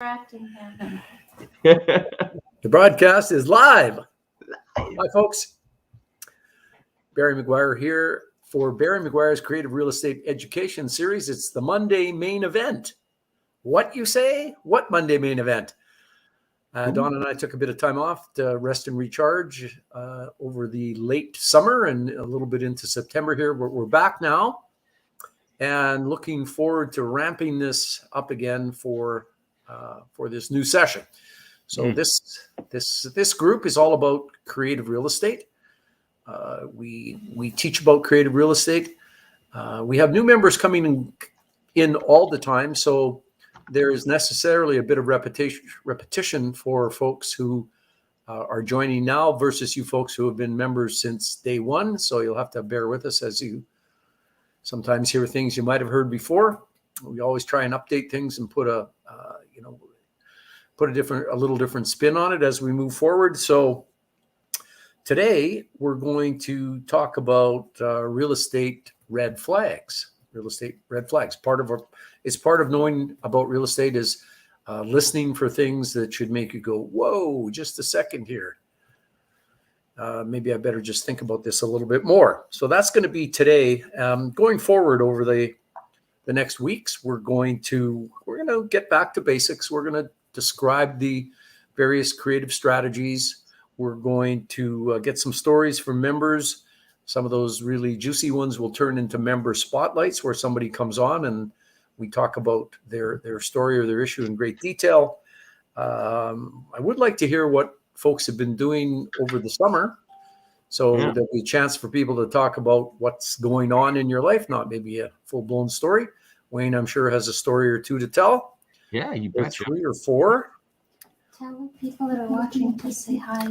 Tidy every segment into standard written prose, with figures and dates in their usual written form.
Interacting him. The broadcast is live. Hi, folks. Barry McGuire here for Barry McGuire's Creative Real Estate Education Series. It's the Monday main event. What you say? What Monday main event? Don and I took a bit of time off to rest and recharge over the late summer and a little bit into September here. We're back now and looking forward to ramping this up again for this new session. So this group is all about creative real estate. We teach about creative real estate. We have new members coming in all the time, so there is necessarily a bit of repetition for folks who are joining now versus you folks who have been members since day one. So you'll have to bear with us as you sometimes hear things you might have heard before. We always try and update things and put a little different spin on it as we move forward. So today we're going to talk about real estate red flags. Real estate red flags. Part of knowing about real estate is listening for things that should make you go, whoa, just a second here. Maybe I better just think about this a little bit more. So that's going to be today. Going forward over the next weeks, we're going to get back to basics. We're going to describe the various creative strategies. We're going to get some stories from members. Some of those really juicy ones will turn into member spotlights where somebody comes on and we talk about their story or their issue in great detail. I would like to hear what folks have been doing over the summer. So there'll be a chance for people to talk about what's going on in your life, not maybe a full-blown story. Wayne, I'm sure, has a story or two to tell. Yeah, you betcha. 3 or 4. Tell the people that are watching to say hi.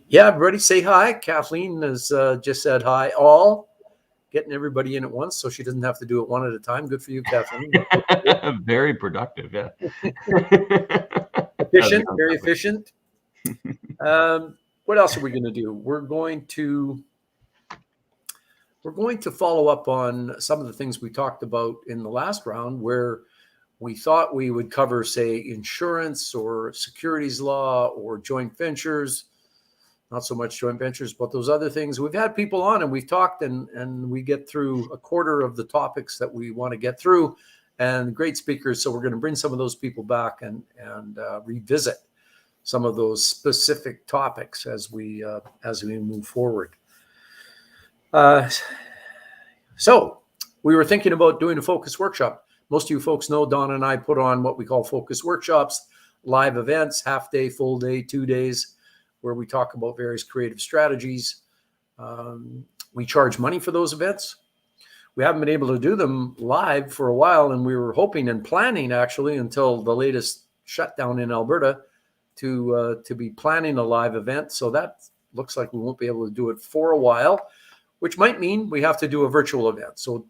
Yeah, everybody say hi. Kathleen has just said hi. All getting everybody in at once so she doesn't have to do it one at a time. Good for you, Kathleen. Very productive, yeah. Efficient, very efficient. What else are we going to do? We're going to follow up on some of the things we talked about in the last round where we thought we would cover, say, insurance or securities law or joint ventures. Not so much joint ventures, but those other things. We've had people on and we've talked and we get through a quarter of the topics that we want to get through and great speakers. So we're going to bring some of those people back and revisit some of those specific topics as we move forward. So we were thinking about doing a focus workshop. Most of you folks know Don and I put on what we call focus workshops, live events, half day, full day, 2 days, where we talk about various creative strategies. We charge money for those events. We haven't been able to do them live for a while, and we were hoping and planning actually until the latest shutdown in Alberta to be planning a live event. So that looks like we won't be able to do it for a while, which might mean we have to do a virtual event. So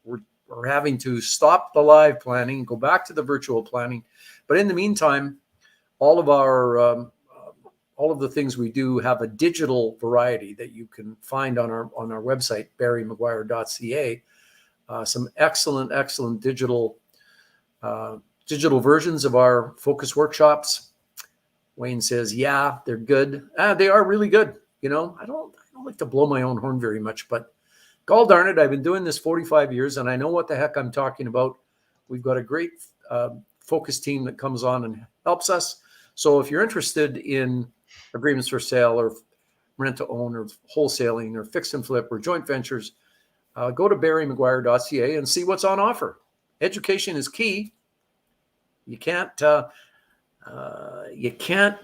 we're having to stop the live planning, go back to the virtual planning. But in the meantime, all of the things we do have a digital variety that you can find on our website, barrymcguire.ca. Some excellent digital versions of our focus workshops. Wayne says, yeah, they're good. They are really good. I don't like to blow my own horn very much, but gall darn it, I've been doing this 45 years and I know what the heck I'm talking about. We've got a great focus team that comes on and helps us. So if you're interested in agreements for sale or rent to own or wholesaling or fix and flip or joint ventures, go to barrymcguire.ca and see what's on offer. Education is key. You can't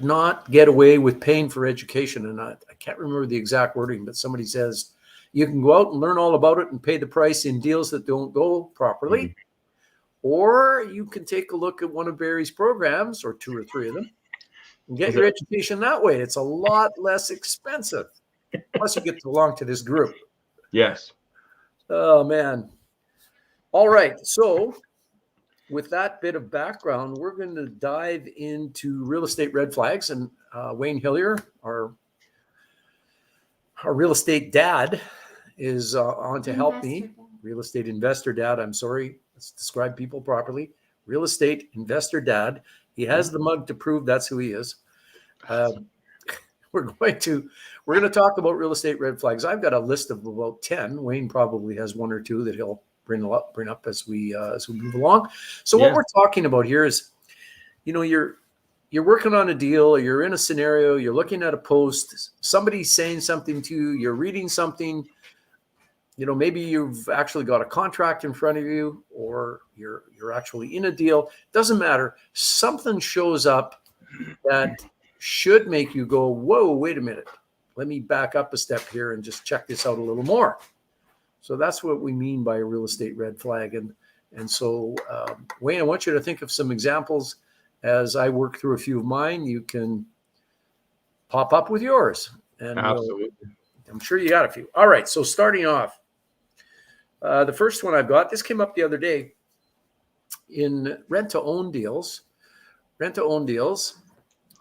not get away with paying for education. And I can't remember the exact wording, but somebody says you can go out and learn all about it and pay the price in deals that don't go properly. Or you can take a look at one of Barry's programs or 2 or 3 of them and get your education that way. It's a lot less expensive. Plus you get to belong to this group. Yes. Oh, man. All right. So with that bit of background, we're going to dive into real estate red flags. And Wayne Hillier, our real estate dad, is on to help me. Real estate investor dad, I'm sorry. Let's describe people properly. real estate investor dad. He has the mug to prove that's who he is. We're going to talk about real estate red flags. I've got a list of about 10. Wayne probably has one or two that he'll bring up as we move along. So what we're talking about here is, you're working on a deal, or you're in a scenario, you're looking at a post, somebody's saying something to you, you're reading something, maybe you've actually got a contract in front of you, or you're actually in a deal. Doesn't matter. Something shows up that should make you go, whoa, wait a minute. Let me back up a step here and just check this out a little more. So that's what we mean by a real estate red flag. And so, Wayne, I want you to think of some examples as I work through a few of mine. You can pop up with yours. And Absolutely. I'm sure you got a few. All right. So starting off, the first one I've got, this came up the other day in rent-to-own deals. Rent-to-own deals.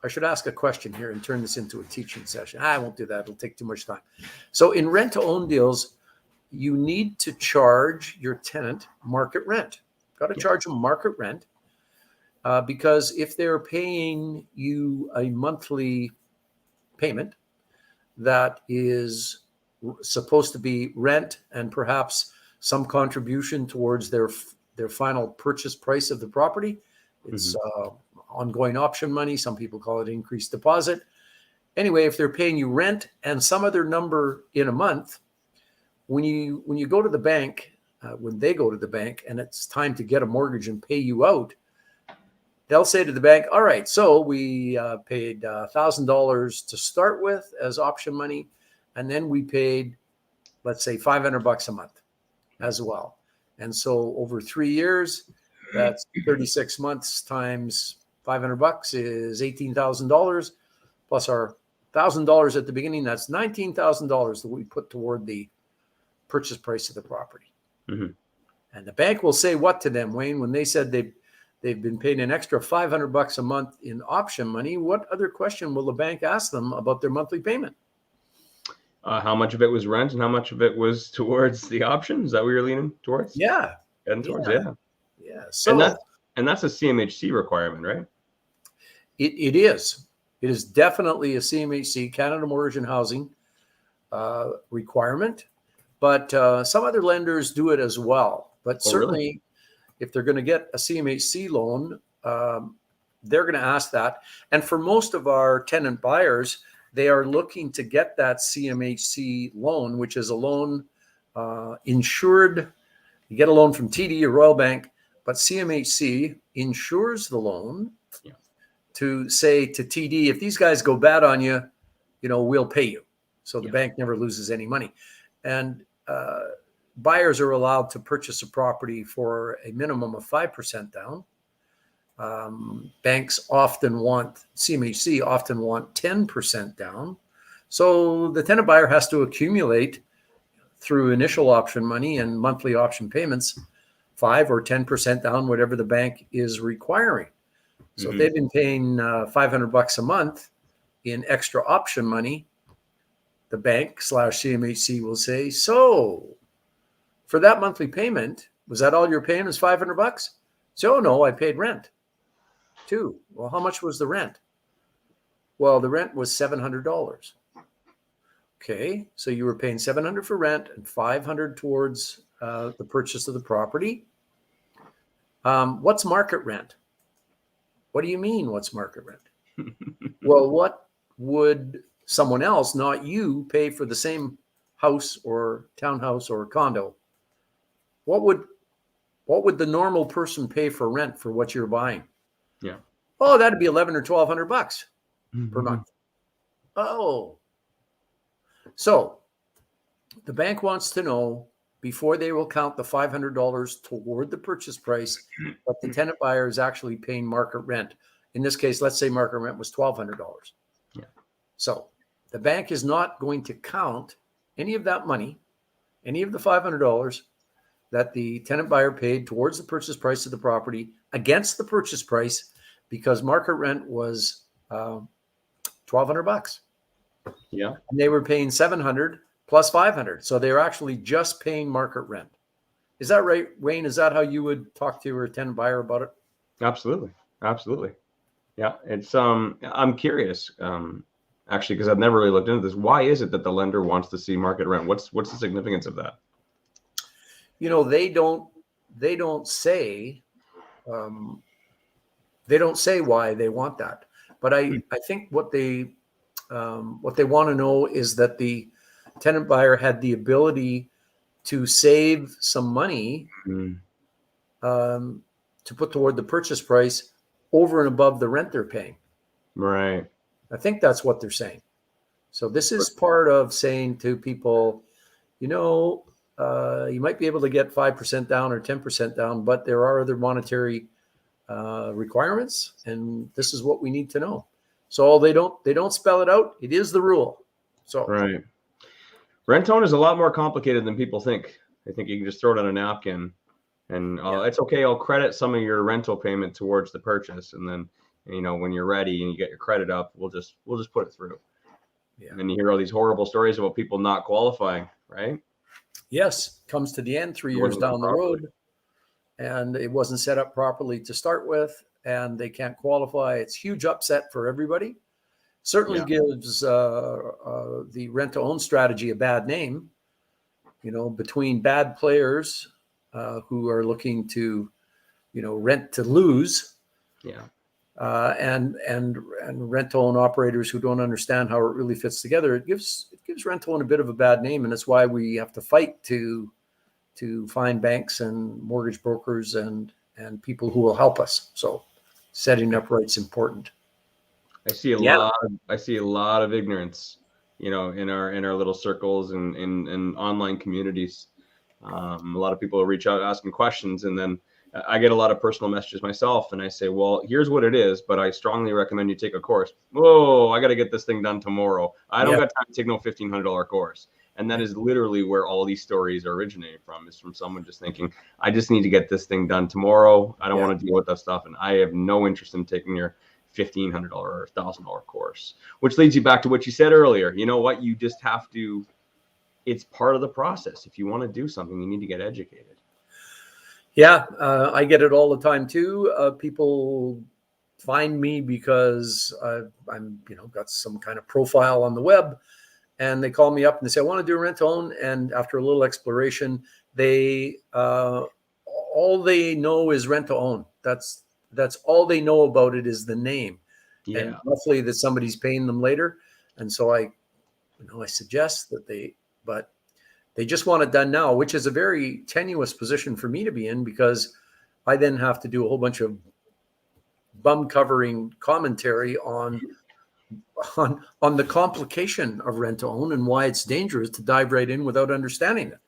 I should ask a question here and turn this into a teaching session. I won't do that. It'll take too much time. So in rent-to-own deals, you need to charge your tenant market rent. Got to charge them market rent because if they're paying you a monthly payment that is supposed to be rent and perhaps some contribution towards their final purchase price of the property, it's ongoing option money. Some people call it increased deposit. Anyway, if they're paying you rent and some other number in a month, when you go to the bank, when they go to the bank and it's time to get a mortgage and pay you out, they'll say to the bank, all right, so we paid $1,000 to start with as option money. And then we paid, let's say, $500 a month as well. And so over 3 years, that's 36 months times $500 is $18,000 plus our $1,000 at the beginning. That's $19,000 that we put toward the purchase price of the property. And the bank will say what to them, Wayne, when they said they've been paying an extra $500 a month in option money? What other question will the bank ask them about their monthly payment? How much of it was rent and how much of it was towards the option? Is that what you're leaning towards? Yeah. Heading towards, Yeah. So and that's a CMHC requirement, right? It is. It is definitely a CMHC, Canada Mortgage and Housing requirement. But some other lenders do it as well. But certainly, if they're going to get a CMHC loan, they're going to ask that. And for most of our tenant buyers, they are looking to get that CMHC loan, which is a loan insured. You get a loan from TD or Royal Bank, but CMHC insures the loan to say to TD, if these guys go bad on you, we'll pay you. So the bank never loses any money. And buyers are allowed to purchase a property for a minimum of 5% down. Banks CMHC often want 10% down. So the tenant buyer has to accumulate through initial option money and monthly option payments, 5 or 10% down, whatever the bank is requiring. So if they've been paying $500 a month in extra option money, the bank / CMHC will say, so for that monthly payment, was that all you're paying is $500? So, no, I paid rent too. Well, how much was the rent? Well, the rent was $700. Okay, so you were paying $700 for rent and $500 towards the purchase of the property. What's market rent? What do you mean, what's market rent? Well, what would someone else, not you, pay for the same house or townhouse or condo? What would the normal person pay for rent for what you're buying? Yeah. Oh, that'd be $1,100 or $1,200 per month. Oh. So the bank wants to know before they will count the $500 toward the purchase price, but the tenant buyer is actually paying market rent. In this case, let's say market rent was $1,200. Yeah. So the bank is not going to count any of that money, any of the $500 that the tenant buyer paid towards the purchase price of the property against the purchase price, because market rent was $1,200. Yeah. And they were paying $700 plus $500. So they're actually just paying market rent. Is that right, Wayne? Is that how you would talk to your tenant buyer about it? Absolutely. Absolutely. Yeah. It's, I'm curious, actually, because I've never really looked into this. Why is it that the lender wants to see market rent? What's the significance of that? They don't say, um, why they want that. But I think what they want to know is that the tenant buyer had the ability to save some money Mm, to put toward the purchase price over and above the rent they're paying. right. I think that's what they're saying. So this is part of saying to people, you might be able to get 5% down or 10% down, but there are other monetary requirements, and this is what we need to know. So they don't spell it out. It is the rule. So Right. Rent own is a lot more complicated than people think. They think you can just throw it on a napkin and it's okay. I'll credit some of your rental payment towards the purchase, and then when you're ready and you get your credit up, we'll just put it through. Yeah. And then you hear all these horrible stories about people not qualifying, right? Yes, comes to the end 3 It years wasn't down the properly. road, and it wasn't set up properly to start with, and they can't qualify. It's huge upset for everybody. Certainly gives the rent-to-own strategy a bad name, between bad players who are looking to, rent to lose, Yeah. and rent-to-own operators who don't understand how it really fits together. It gives rent-to-own a bit of a bad name, and that's why we have to fight to find banks and mortgage brokers and people who will help us. So setting up right's important. I see a lot of ignorance, in our little circles and in online communities. A lot of people will reach out asking questions, and then I get a lot of personal messages myself, and I say, well, here's what it is, but I strongly recommend you take a course. Whoa, I got to get this thing done tomorrow. I don't got time to take no $1,500 course. And that is literally where all these stories are originating from, is from someone just thinking, I just need to get this thing done tomorrow. I don't want to deal with that stuff. And I have no interest in taking your $1,500 or $1,000 course, which leads you back to what you said earlier. You know what? You just have to, it's part of the process. If you want to do something, you need to get educated. Yeah, I get it all the time too. People find me because I'm, got some kind of profile on the web, and they call me up and they say, I want to do a rent to own. And after a little exploration, they all they know is rent to own. That's all they know about it is the name, and roughly that somebody's paying them later. And so I suggest that but they just want it done now, which is a very tenuous position for me to be in, because I then have to do a whole bunch of bum covering commentary on the complication of rent to own and why it's dangerous to dive right in without understanding it.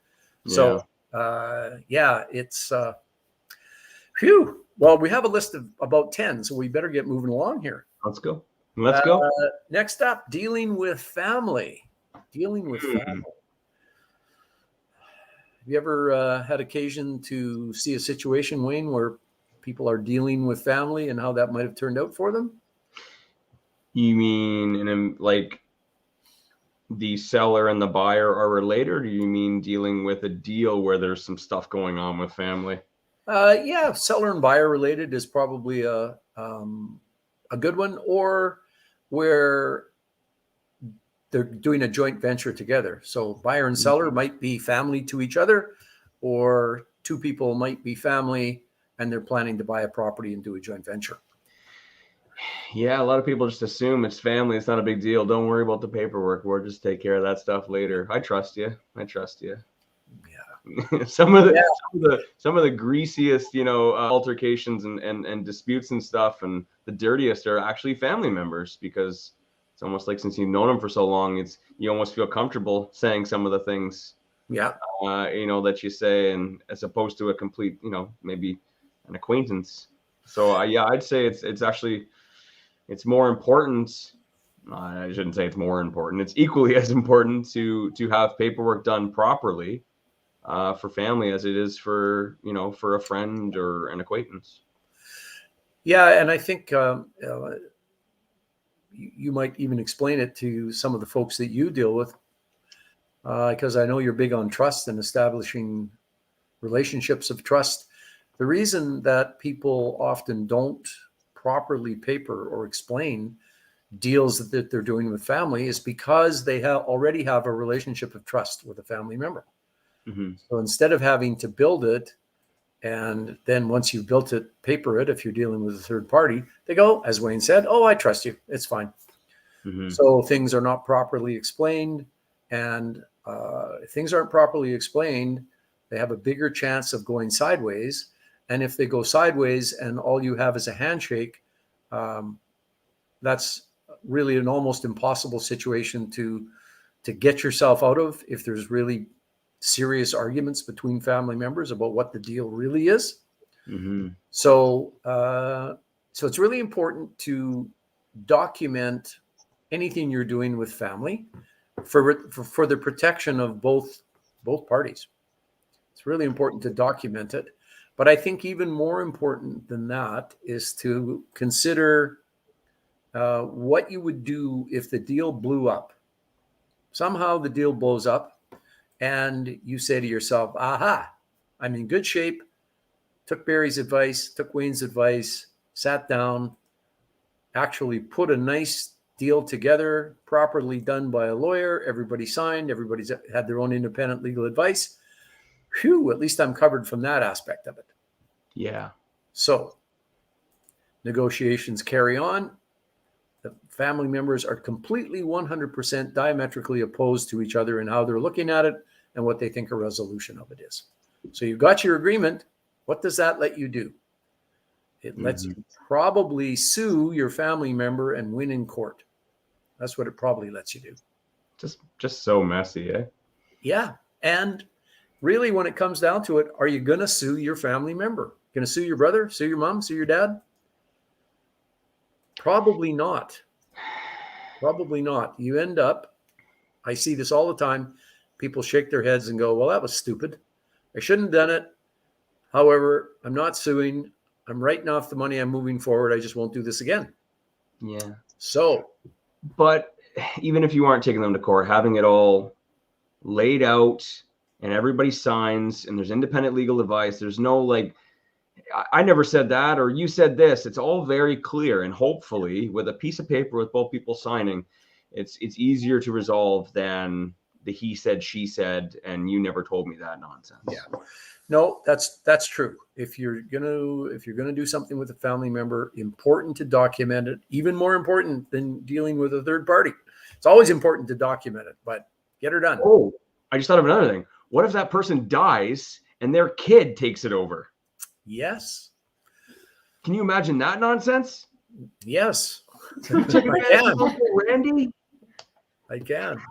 So it's phew. Well, we have a list of about 10, so we better get moving along here. Let's go. Next up, dealing with family. Have you ever had occasion to see a situation, Wayne, where people are dealing with family and how that might have turned out for them? You mean like the seller and the buyer are related, or do you mean dealing with a deal where there's some stuff going on with family? Yeah, seller and buyer related is probably a good one, or where they're doing a joint venture together. So buyer and seller might be family to each other, or two people might be family and they're planning to buy a property and do a joint venture. Yeah, a lot of people just assume it's family. It's not a big deal. Don't worry about the paperwork. We'll just take care of that stuff later. I trust you. Yeah. some of the greasiest, altercations and disputes and stuff, and the dirtiest are actually family members, because it's almost like, since you've known them for so long, you almost feel comfortable saying some of the things, that you say, and as opposed to a complete, maybe an acquaintance. So I'd say it's actually, it's more important. I shouldn't say it's more important. It's equally as important to have paperwork done properly for family as it is for a friend or an acquaintance. Yeah, and I think you might even explain it to some of the folks that you deal with, because I know you're big on trust and establishing relationships of trust. The reason that people often don't properly paper or explain deals that they're doing with family is because they already have a relationship of trust with a family member. Mm-hmm. So instead of having to build it, and then once you've built it, paper it, if you're dealing with a third party, they go, as Wayne said, oh, I trust you. It's fine. Mm-hmm. So things are not properly explained. And if things aren't properly explained, they have a bigger chance of going sideways. And if they go sideways and all you have is a handshake, that's really an almost impossible situation to get yourself out of if there's really serious arguments between family members about what the deal really is. Mm-hmm. So it's really important to document anything you're doing with family for the protection of both parties. It's really important to document it. But I think even more important than that is to consider what you would do if the deal blew up. Somehow the deal blows up and you say to yourself, aha, I'm in good shape. Took Barry's advice, took Wayne's advice, sat down, actually put a nice deal together, properly done by a lawyer. Everybody signed. Everybody's had their own independent legal advice. Phew, at least I'm covered from that aspect of it. Yeah. So negotiations carry on. The family members are completely 100% diametrically opposed to each other in how they're looking at it and what they think a resolution of it is. So you've got your agreement. What does that let you do? It lets you probably sue your family member and win in court. That's what it probably lets you do. Just so messy, eh? Yeah. And really, when it comes down to it, are you going to sue your family member? Going to sue your brother, sue your mom, sue your dad? Probably not. Probably not. You end up, I see this all the time. People shake their heads and go, well, that was stupid. I shouldn't have done it. However, I'm not suing. I'm writing off the money. I'm moving forward. I just won't do this again. Yeah. So, but even if you aren't taking them to court, having it all laid out and everybody signs and there's independent legal advice, there's no like, I never said that, or you said this. It's all very clear. And hopefully with a piece of paper with both people signing, it's easier to resolve than the he said, she said, and you never told me that nonsense. Yeah. No, that's true. If you're gonna do something with a family member, important to document it. Even more important than dealing with a third party. It's always important to document it, but get her done. Oh, I just thought of another thing. What if that person dies and their kid takes it over? Yes. Can you imagine that nonsense? Yes. You take advantage of Uncle Randy? I can.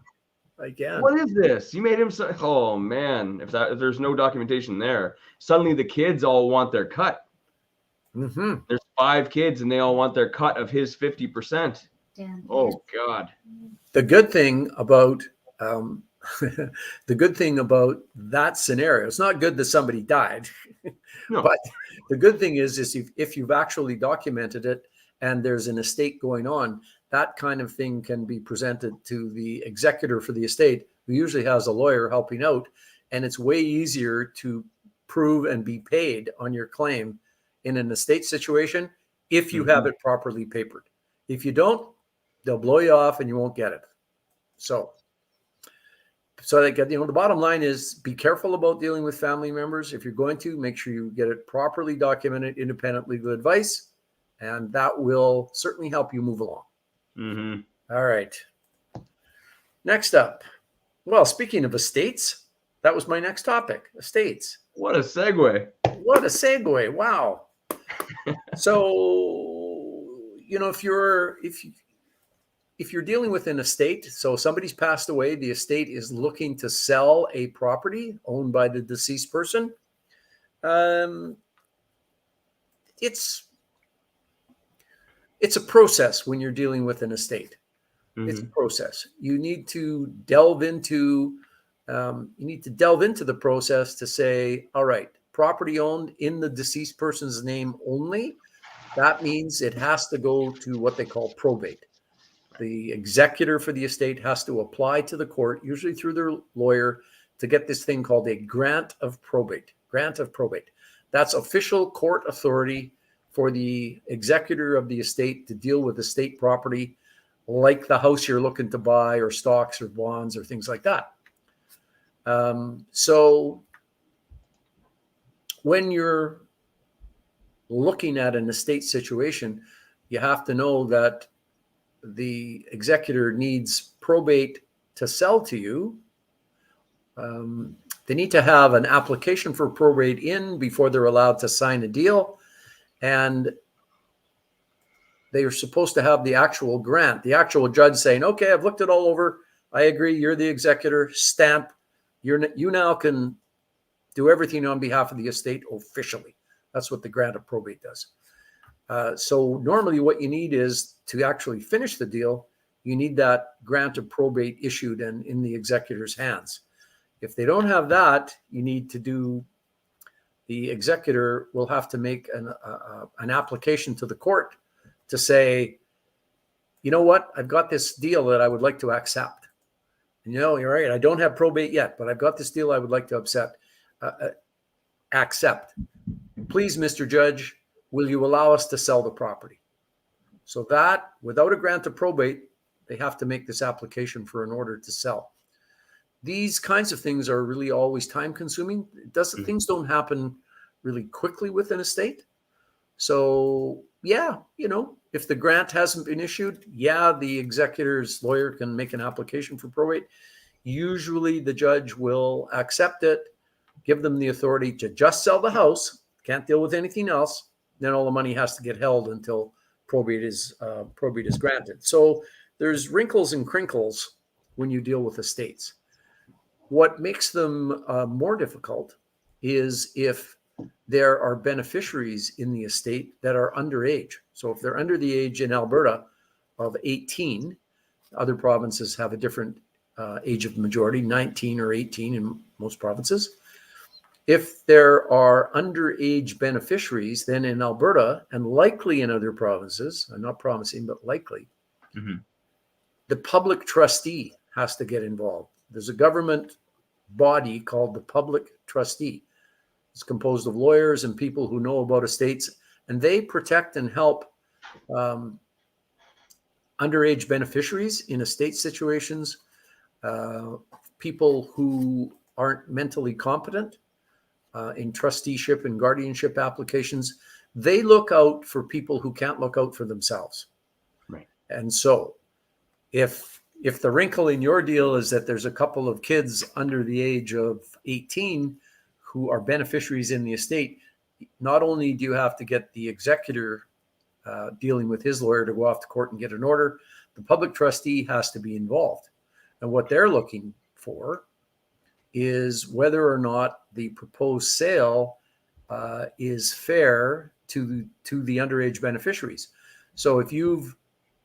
What is this? You made him so. Oh man! If there's no documentation there, suddenly the kids all want their cut. Mm-hmm. There's 5 kids and they all want their cut of his 50%. Oh God! The good thing about that scenario, it's not good that somebody died, No. but the good thing is if you've actually documented it and there's an estate going on, that kind of thing can be presented to the executor for the estate, who usually has a lawyer helping out, and it's way easier to prove and be paid on your claim in an estate situation if you have it properly papered. If you don't, they'll blow you off and you won't get it. So the bottom line is be careful about dealing with family members. If you're going to, make sure you get it properly documented, independent legal advice, and that will certainly help you move along. Mm-hmm. All right. Next up. Well, speaking of estates, that was my next topic, estates. What a segue. What a segue. Wow. So, if you're dealing with an estate, so somebody's passed away, the estate is looking to sell a property owned by the deceased person. It's a process when you're dealing with an estate. Mm-hmm. It's a process. You need to delve into the process to say, all right, property owned in the deceased person's name only. That means it has to go to what they call probate. The executor for the estate has to apply to the court, usually through their lawyer, to get this thing called a grant of probate. Grant of probate. That's official court authority for the executor of the estate to deal with estate property, like the house you're looking to buy, or stocks or bonds or things like that. So when you're looking at an estate situation, you have to know that the executor needs probate to sell to you. They need to have an application for probate in before they're allowed to sign a deal. And they are supposed to have the actual grant, the actual judge saying, okay, I've looked it all over. I agree. You're the executor. Stamp. You now can do everything on behalf of the estate officially. That's what the grant of probate does. So normally what you need is to actually finish the deal, you need that grant of probate issued and in the executor's hands. If they don't have that, you need to do, the executor will have to make an application to the court to say, you know what, I've got this deal that I would like to accept. And you're right, I don't have probate yet, but I've got this deal I would like to accept. Please, Mr. Judge, will you allow us to sell the property? So that, without a grant of probate, they have to make this application for an order to sell. These kinds of things are really always time consuming. Things don't happen really quickly with an estate. So yeah, if the grant hasn't been issued, the executor's lawyer can make an application for probate. Usually the judge will accept it, give them the authority to just sell the house, can't deal with anything else. Then all the money has to get held until probate is granted. So there's wrinkles and crinkles when you deal with estates. What makes them more difficult is if there are beneficiaries in the estate that are underage. So if they're under the age in Alberta of 18, other provinces have a different age of majority, 19 or 18 in most provinces. If there are underage beneficiaries, then in Alberta, and likely in other provinces, I'm not promising, but likely, the public trustee has to get involved. There's a government body called the public trustee. It's composed of lawyers and people who know about estates, and they protect and help underage beneficiaries in estate situations, people who aren't mentally competent in trusteeship and guardianship applications. They look out for people who can't look out for themselves. Right. And so if the wrinkle in your deal is that there's a couple of kids under the age of 18 who are beneficiaries in the estate, not only do you have to get the executor dealing with his lawyer to go off to court and get an order, the public trustee has to be involved. And what they're looking for is whether or not the proposed sale is fair to the underage beneficiaries. So if you've,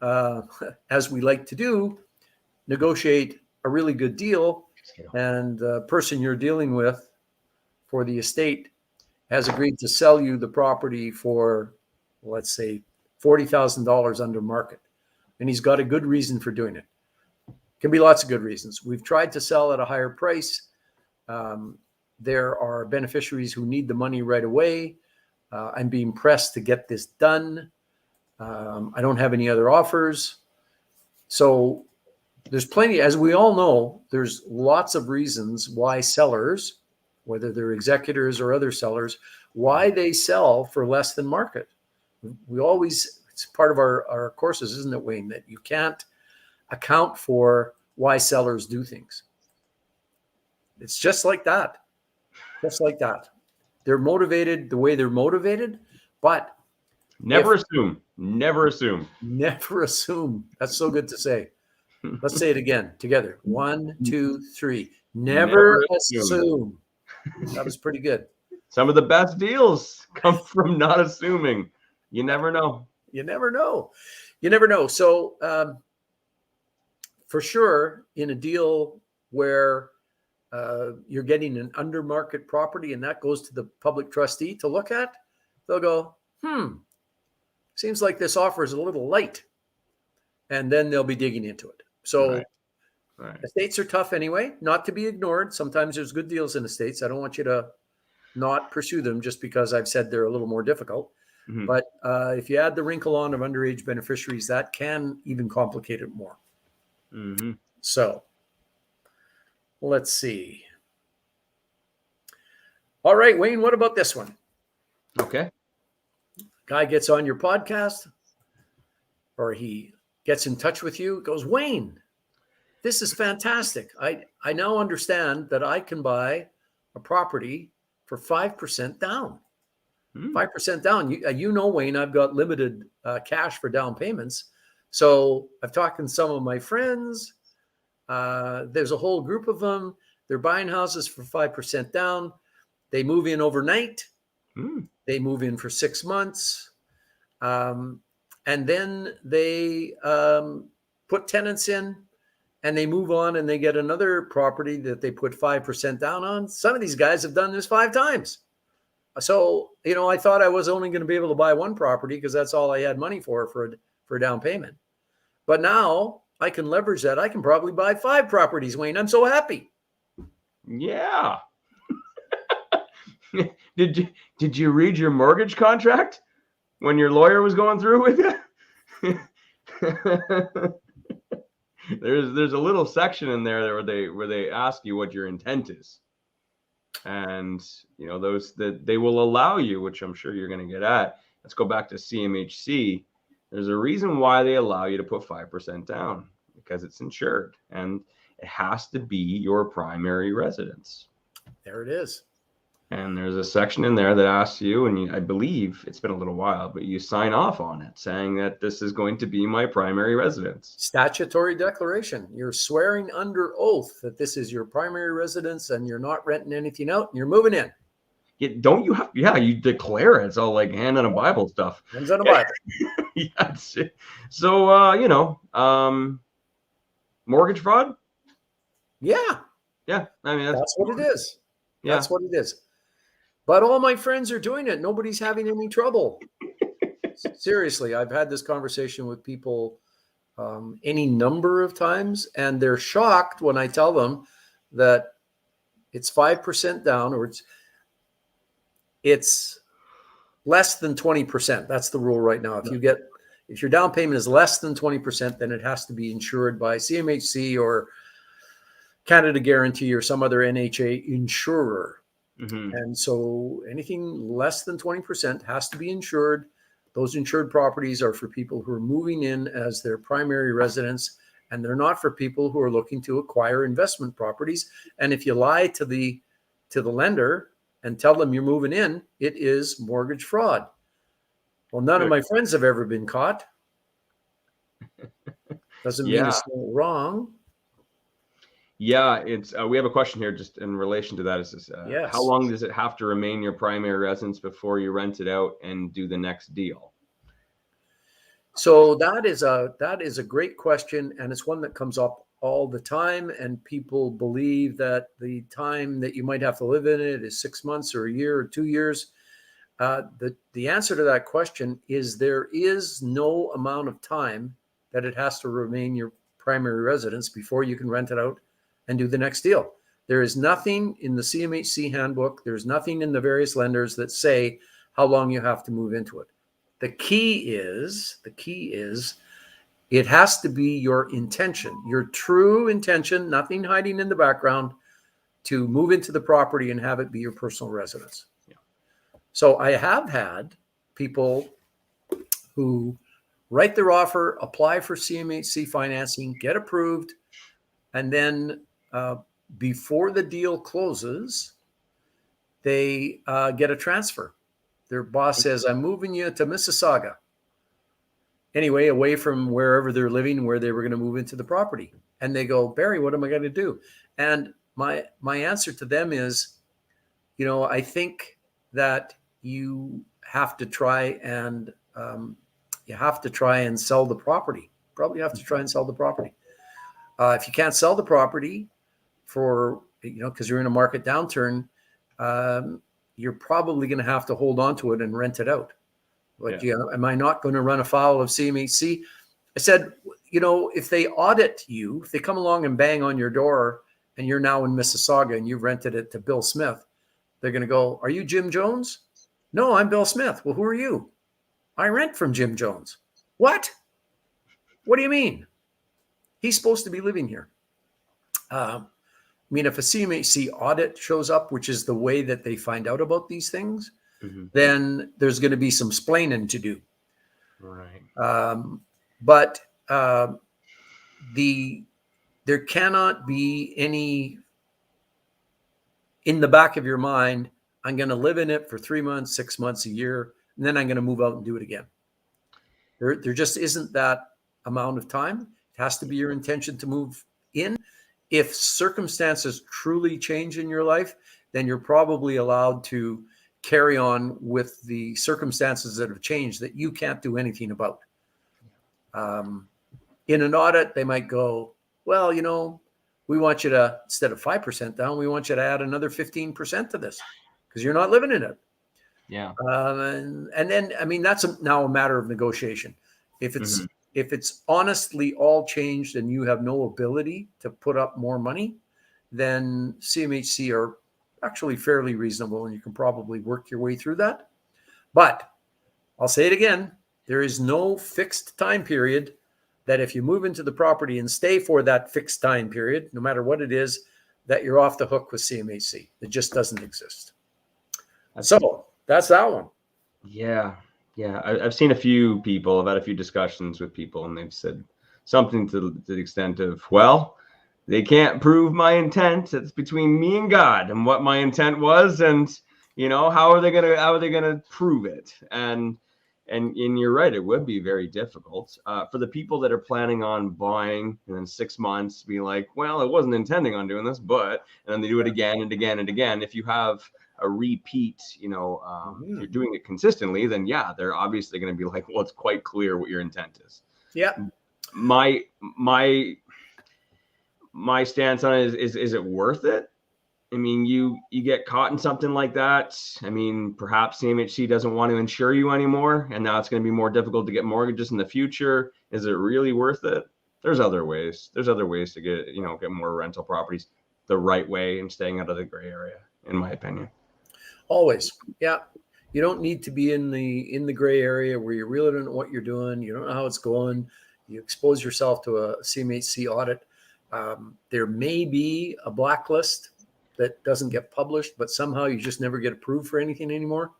as we like to do, negotiate a really good deal, and the person you're dealing with for the estate has agreed to sell you the property for, let's say, $40,000 under market, and he's got a good reason for doing it. Can be lots of good reasons. We've tried to sell at a higher price. There are beneficiaries who need the money right away. I'm being pressed to get this done. I don't have any other offers. So there's plenty, as we all know, there's lots of reasons why sellers, whether they're executors or other sellers, why they sell for less than market. It's part of our courses, isn't it, Wayne, that you can't account for why sellers do things. It's just like that. Just like that. They're motivated the way they're motivated, but never assume. Never assume. Never assume. That's so good to say. Let's say it again together. 1, 2, 3. Never assume. That was pretty good. Some of the best deals come from not assuming. You never know. You never know. You never know. So for sure, in a deal where you're getting an under market property and that goes to the public trustee to look at, they'll go, seems like this offer is a little light. And then they'll be digging into it. So right. Estates are tough anyway, not to be ignored. Sometimes there's good deals in estates. I don't want you to not pursue them just because I've said they're a little more difficult. Mhm. But if you add the wrinkle on of underage beneficiaries, that can even complicate it more. Mhm. So let's see. All right, Wayne, what about this one? Okay. Guy gets on your podcast or he gets in touch with you, goes, Wayne, this is fantastic. I now understand that I can buy a property for 5% down. 5% down. You know, Wayne, I've got limited cash for down payments. So I've talked to some of my friends. There's a whole group of them. They're buying houses for 5% down. They move in overnight. They move in for 6 months. And then they put tenants in and they move on and they get another property that they put 5% down on. Some of these guys have done this 5 times. So, you know, I thought I was only going to be able to buy one property because that's all I had money for a down payment. But now I can leverage that. I can probably buy 5 properties, Wayne. I'm so happy. Yeah. Did you read your mortgage contract when your lawyer was going through with you? There's a little section in there where they ask you what your intent is. And you know, those that they will allow you, which I'm sure you're going to get at. Let's go back to CMHC. There's a reason why they allow you to put 5% down, because it's insured and it has to be your primary residence. There it is. And there's a section in there that asks you, and I believe it's been a little while, but you sign off on it saying that this is going to be my primary residence. Statutory declaration. You're swearing under oath that this is your primary residence and you're not renting anything out and you're moving in. Don't you have? Yeah, you declare it. It's all like hand on a Bible stuff. Hands on a Bible. Yeah. So, you know, mortgage fraud. Yeah. Yeah. I mean, That's what it is. Yeah. That's what it is. But all my friends are doing it. Nobody's having any trouble. Seriously, I've had this conversation with people any number of times, and they're shocked when I tell them that it's 5% down, or it's less than 20%. That's the rule right now. If your down payment is less than 20%, then it has to be insured by CMHC or Canada Guarantee or some other NHA insurer. Mm-hmm. And so anything less than 20% has to be insured. Those insured properties are for people who are moving in as their primary residence, and they're not for people who are looking to acquire investment properties. And if you lie to the lender and tell them you're moving in, it is mortgage fraud. Well, none of my friends have ever been caught. Doesn't mean it's not wrong. Yeah, it's we have a question here just in relation to that. Is Yes. How long does it have to remain your primary residence before you rent it out and do the next deal? So that is a great question, and it's one that comes up all the time. And people believe that the time that you might have to live in it is 6 months or a year or 2 years. The answer to that question is there is no amount of time that it has to remain your primary residence before you can rent it out and do the next deal. There is nothing in the CMHC handbook. There's nothing in the various lenders that say how long you have to move into it. The key is it has to be your intention, your true intention, nothing hiding in the background, to move into the property and have it be your personal residence. Yeah. So I have had people who write their offer, apply for CMHC financing, get approved, and then before the deal closes, they get a transfer. Their boss says, I'm moving you to Mississauga. Anyway, away from wherever they're living, where they were going to move into the property. And they go, Barry, what am I going to do? And my answer to them is, you know, I think that you have to try and sell the property. Probably have to try and sell the property. If you can't sell the property for, you know, because you're in a market downturn, you're probably going to have to hold on to it and rent it out. But am I not going to run afoul of CMHC? I said, you know, if they audit you, if they come along and bang on your door and you're now in Mississauga and you've rented it to Bill Smith, They're going to go, are you Jim Jones? No, I'm Bill Smith. Well, who are you? I rent from Jim Jones. What? What do you mean? He's supposed to be living here. I mean, if a CMHC audit shows up, which is the way that they find out about these things, then there's going to be some splaining to do. Right. But there cannot be any in the back of your mind, I'm going to live in it for 3 months, 6 months, a year, and then I'm going to move out and do it again. There just isn't that amount of time. It has to be your intention to move in. If circumstances truly change in your life, then you're probably allowed to carry on with the circumstances that have changed that you can't do anything about. In an audit, they might go, well, you know, we want you to, instead of 5% down, we want you to add another 15% to this because you're not living in it. Yeah. And then, I mean, that's now a matter of negotiation. If it's honestly all changed and you have no ability to put up more money, then CMHC are actually fairly reasonable and you can probably work your way through that. But I'll say it again, there is no fixed time period that if you move into the property and stay for that fixed time period, no matter what it is, that you're off the hook with CMHC. It just doesn't exist. So that's that one. Yeah. Yeah. I've seen a few people, I've had a few discussions with people, and they've said something to the extent of, well, they can't prove my intent. It's between me and God and what my intent was. And, you know, how are they going to prove it? And you're right, it would be very difficult for the people that are planning on buying and then 6 months be like, well, I wasn't intending on doing this, but, and then they do it again and again and again. If you have a repeat, you know, if you're doing it consistently, then yeah, they're obviously going to be like, well, it's quite clear what your intent is. Yeah. My stance on it is it worth it? I mean, you get caught in something like that. I mean, perhaps CMHC doesn't want to insure you anymore, and now it's going to be more difficult to get mortgages in the future. Is it really worth it? There's other ways. There's other ways to get more rental properties the right way and staying out of the gray area, in my opinion. Always. Yeah. You don't need to be in the gray area where you really don't know what you're doing. You don't know how it's going. You expose yourself to a CMHC audit. There may be a blacklist that doesn't get published, but somehow you just never get approved for anything anymore.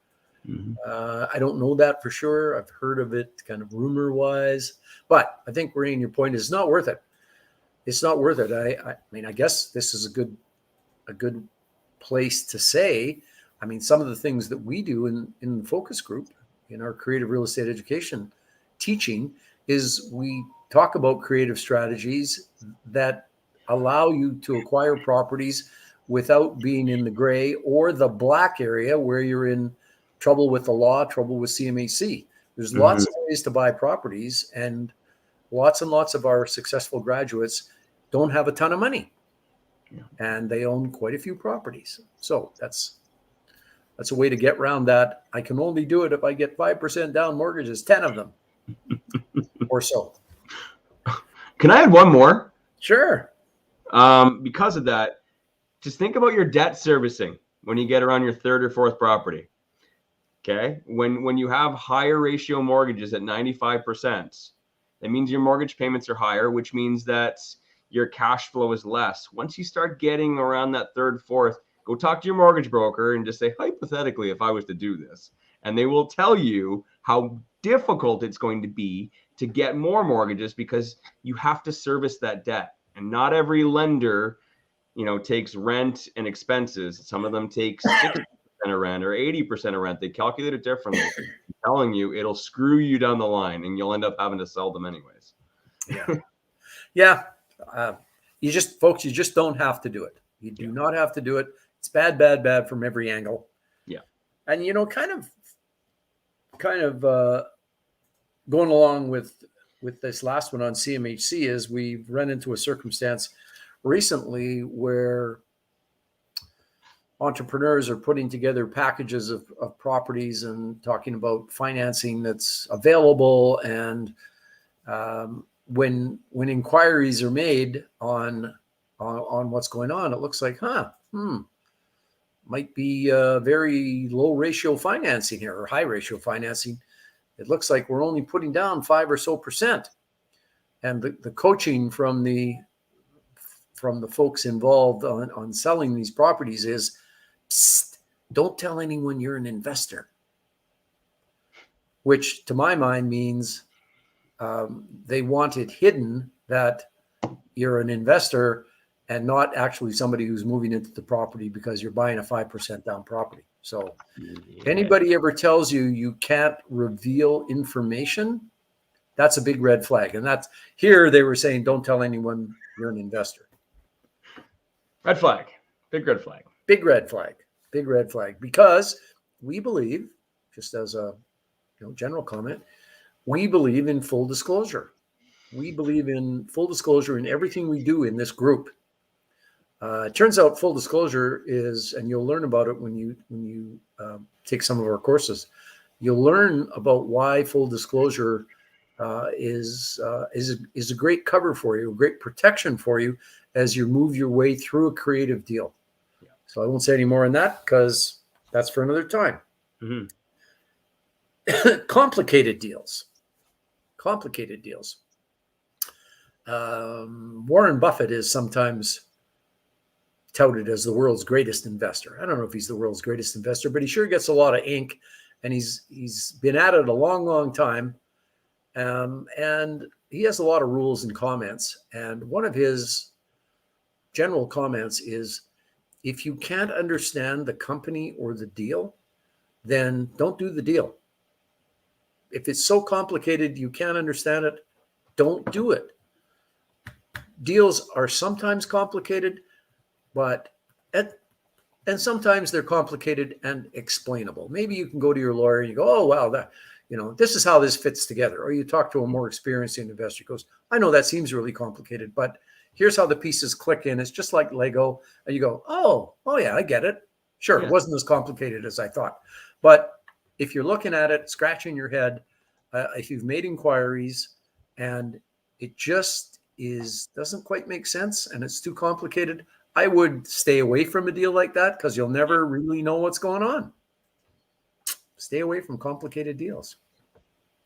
I don't know that for sure. I've heard of it kind of rumor wise, but I think, Rain, your point is not worth it. It's not worth it. I mean, I guess this is a good place to say, I mean, some of the things that we do in the focus group, in our creative real estate education teaching, is we talk about creative strategies that allow you to acquire properties without being in the gray or the black area where you're in trouble with the law, trouble with CMHC. There's lots of ways to buy properties, and lots of our successful graduates don't have a ton of money, and they own quite a few properties. So that's a way to get around that. I can only do it if I get 5% down mortgages, 10 of them or so. Can I add one more? Sure. Because of that, just think about your debt servicing when you get around your third or fourth property. Okay. When you have higher ratio mortgages at 95%, that means your mortgage payments are higher, which means that your cash flow is less. Once you start getting around that third, fourth, go talk to your mortgage broker and just say, hypothetically, if I was to do this, and they will tell you how difficult it's going to be to get more mortgages because you have to service that debt. And not every lender, takes rent and expenses. Some of them take 60% of rent or 80% of rent. They calculate it differently. I'm telling you, it'll screw you down the line and you'll end up having to sell them anyways. Yeah. You just don't have to do it. You do not have to do it. It's bad from every angle. Yeah. And, kind of going along with this last one on CMHC is we've run into a circumstance recently where entrepreneurs are putting together packages of properties and talking about financing that's available. And when inquiries are made on what's going on, it looks like, might be very low ratio financing here or high ratio financing. It looks like we're only putting down 5 or so percent. And the coaching from the folks involved on selling these properties is, psst, don't tell anyone you're an investor, which to my mind means they want it hidden that you're an investor and not actually somebody who's moving into the property because you're buying a 5% down property. So anybody ever tells you you can't reveal information, that's a big red flag. And that's here they were saying, don't tell anyone you're an investor. Red flag. Big red flag. Big red flag. Big red flag. Because we believe, just as a general comment, we believe in full disclosure. We believe in full disclosure in everything we do in this group. It turns out full disclosure is, and you'll learn about it when you take some of our courses, you'll learn about why full disclosure is a great cover for you, a great protection for you as you move your way through a creative deal. Yeah. So I won't say any more on that because that's for another time. Mm-hmm. Complicated deals. Warren Buffett is sometimes touted as the world's greatest investor. I don't know if he's the world's greatest investor, but he sure gets a lot of ink, and he's been at it a long, long time. And he has a lot of rules and comments. And one of his general comments is, if you can't understand the company or the deal, then don't do the deal. If it's so complicated you can't understand it, don't do it. Deals are sometimes complicated, and sometimes they're complicated and explainable. Maybe you can go to your lawyer and you go, oh, wow, this is how this fits together. Or you talk to a more experienced investor who goes, I know that seems really complicated, but here's how the pieces click in. It's just like Lego. And you go, oh yeah, I get it. Sure, yeah. It wasn't as complicated as I thought. But if you're looking at it, scratching your head, if you've made inquiries and it just doesn't quite make sense and it's too complicated, I would stay away from a deal like that because you'll never really know what's going on. Stay away from complicated deals.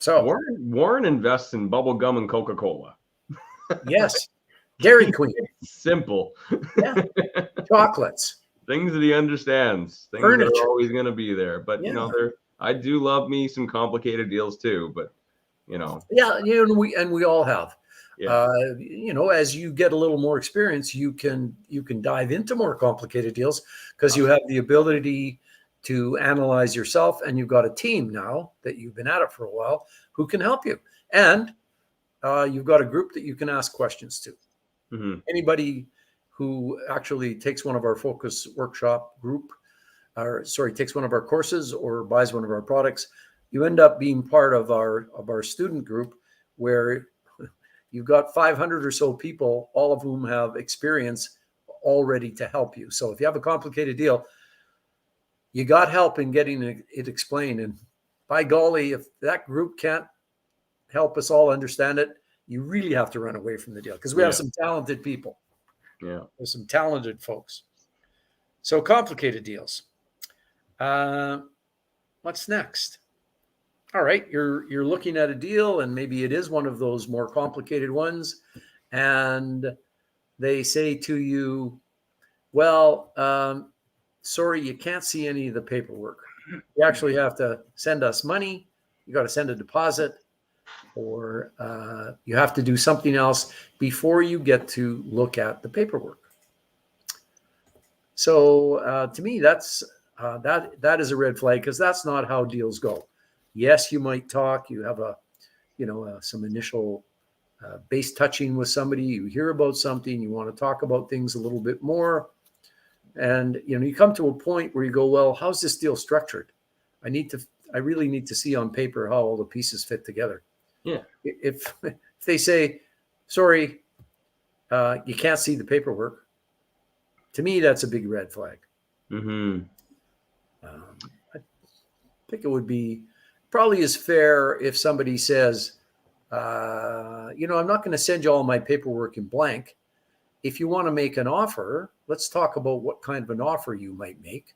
So Warren invests in bubble gum and Coca-Cola. Yes. Dairy Queen. Simple. Yeah. Chocolates. Things that he understands. Things Furniture. that are always going to be there. But, yeah. I do love me some complicated deals too. But, Yeah, we all have. Yeah. As you get a little more experience, you can dive into more complicated deals because you have the ability to analyze yourself, and you've got a team now that you've been at it for a while who can help you. And you've got a group that you can ask questions to. Mm-hmm. Anybody who actually takes one of our focus workshop group, takes one of our courses or buys one of our products, you end up being part of our student group where you've got 500 or so people, all of whom have experience all ready to help you. So if you have a complicated deal, you got help in getting it explained. And by golly, if that group can't help us all understand it, you really have to run away from the deal because we have some talented people. Yeah. There's some talented folks. So complicated deals. What's next? All right, you're looking at a deal and maybe it is one of those more complicated ones. And they say to you, well, sorry, you can't see any of the paperwork. You actually have to send us money. You got to send a deposit, or you have to do something else before you get to look at the paperwork. So to me, that is a red flag because that's not how deals go. Yes, you might talk. You have some initial base touching with somebody. You hear about something. You want to talk about things a little bit more. And, you come to a point where you go, well, how's this deal structured? I really need to see on paper how all the pieces fit together. Yeah. If they say, sorry, you can't see the paperwork, to me, that's a big red flag. Mm-hmm. I think it would be probably as fair if somebody says, I'm not going to send you all my paperwork in blank. If you want to make an offer, let's talk about what kind of an offer you might make.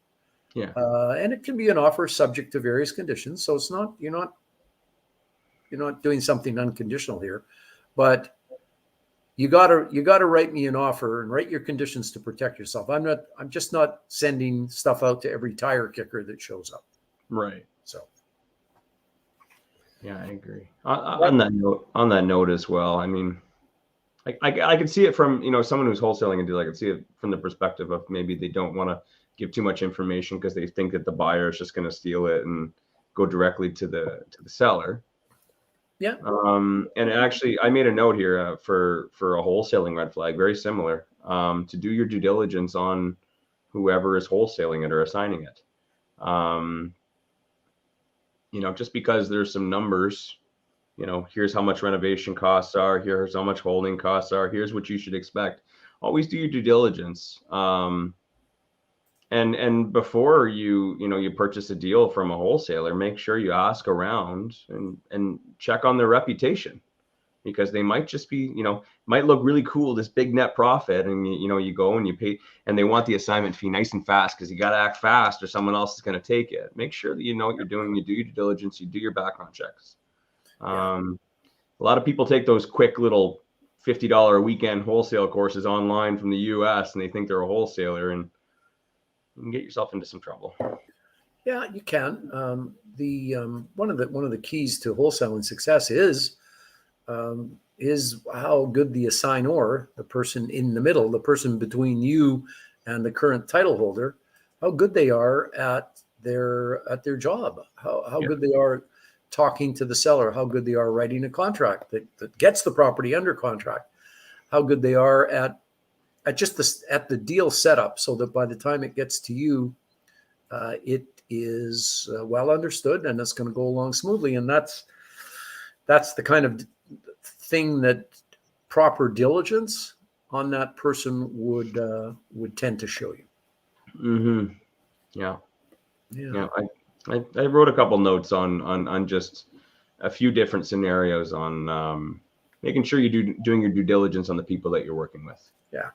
Yeah. And it can be an offer subject to various conditions. So it's not, you're not doing something unconditional here, but you gotta write me an offer and write your conditions to protect yourself. I'm just not sending stuff out to every tire kicker that shows up. Right. So yeah, I agree. On that note as well. I mean, I could see it from, someone who's wholesaling a deal. I could see it from the perspective of maybe they don't want to give too much information because they think that the buyer is just going to steal it and go directly to the seller. yeah. And actually, I made a note here for a wholesaling red flag, very similar, to do your due diligence on whoever is wholesaling it or assigning it. Just because there's some numbers, here's how much renovation costs are, here's how much holding costs are, here's what you should expect. Always do your due diligence. And before you purchase a deal from a wholesaler, make sure you ask around and check on their reputation, because they might just be, might look really cool, this big net profit, and you go and you pay, and they want the assignment fee nice and fast because you got to act fast or someone else is going to take it. Make sure that you know what you're doing, you do your due diligence, you do your background checks. A lot of people take those quick little $50 a weekend wholesale courses online from the US, and they think they're a wholesaler, and you can get yourself into some trouble. Yeah, you can. One of the keys to wholesaling success is how good the assignor, the person in the middle, the person between you and the current title holder, how good they are at their job, how good they are talking to the seller, how good they are writing a contract that gets the property under contract, how good they are at the deal setup, so that by the time it gets to you, it is well understood and it's going to go along smoothly. And that's the kind of thing that proper diligence on that person would tend to show you. Mm-hmm. Yeah. I wrote a couple notes on just a few different scenarios on making sure you're doing your due diligence on the people that you're working with. Yeah.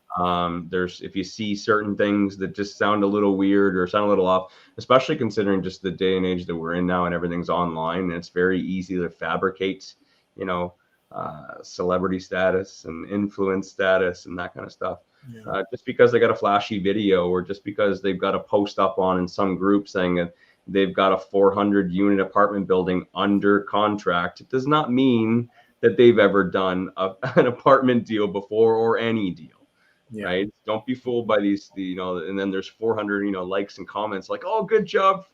If you see certain things that just sound a little weird or sound a little off, especially considering just the day and age that we're in now and everything's online, and it's very easy to fabricate, celebrity status and influence status and that kind of stuff. Yeah. Just because they got a flashy video, or just because they've got a post up in some group saying that they've got a 400 unit apartment building under contract, it does not mean that they've ever done an apartment deal before, or any deal. Yeah. Right? Don't be fooled by these, and then there's 400, likes and comments like, "Oh, good job."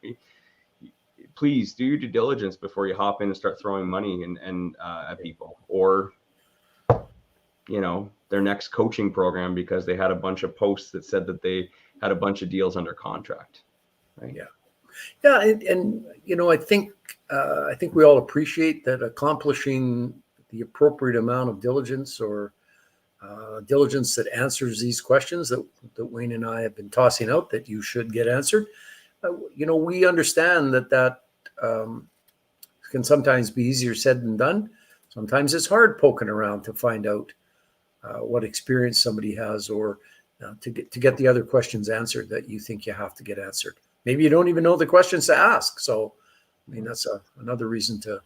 Please do your due diligence before you hop in and start throwing money and at people, or their next coaching program because they had a bunch of posts that said that they had a bunch of deals under contract. Right? Yeah. And I think we all appreciate that accomplishing the appropriate amount of diligence, or diligence that answers these questions that Wayne and I have been tossing out that you should get answered. We understand that can sometimes be easier said than done. Sometimes it's hard poking around to find out what experience somebody has, or to get the other questions answered that you think you have to get answered. Maybe you don't even know the questions to ask. So, I mean, that's another reason to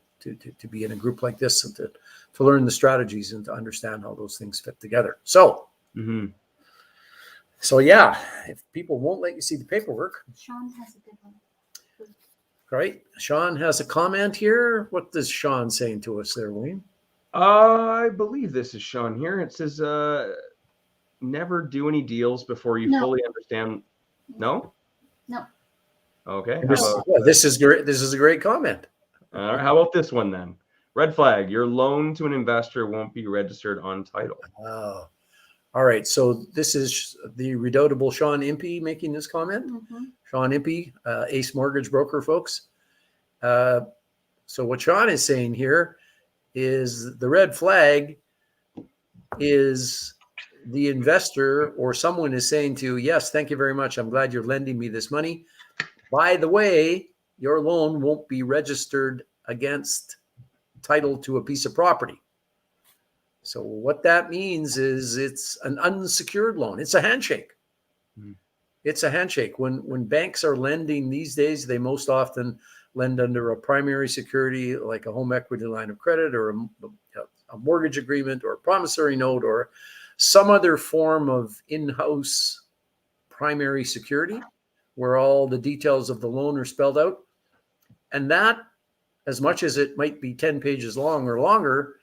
be in a group like this, and to learn the strategies and to understand how those things fit together. So, So yeah, if people won't let you see the paperwork. Sean has a good one. Right. Sean has a comment here. What is Sean saying to us there, Wayne? I believe this is Sean here. It says, never do any deals before you fully understand. No? No. Okay. This is great. This is a great comment. All right. How about this one then? Red flag: your loan to an investor won't be registered on title. Oh. All right. So this is the redoubtable Sean Impey making this comment. Mm-hmm. Sean Impey, Ace Mortgage Broker, folks. So what Sean is saying here is the red flag is the investor, or someone is saying to you, yes, thank you very much. I'm glad you're lending me this money. By the way, your loan won't be registered against title to a piece of property. So what that means is it's an unsecured loan. It's a handshake. It's a handshake. When banks are lending these days, they most often lend under a primary security like a home equity line of credit or a mortgage agreement or a promissory note or some other form of in-house primary security where all the details of the loan are spelled out. And that, as much as it might be 10 pages long or longer,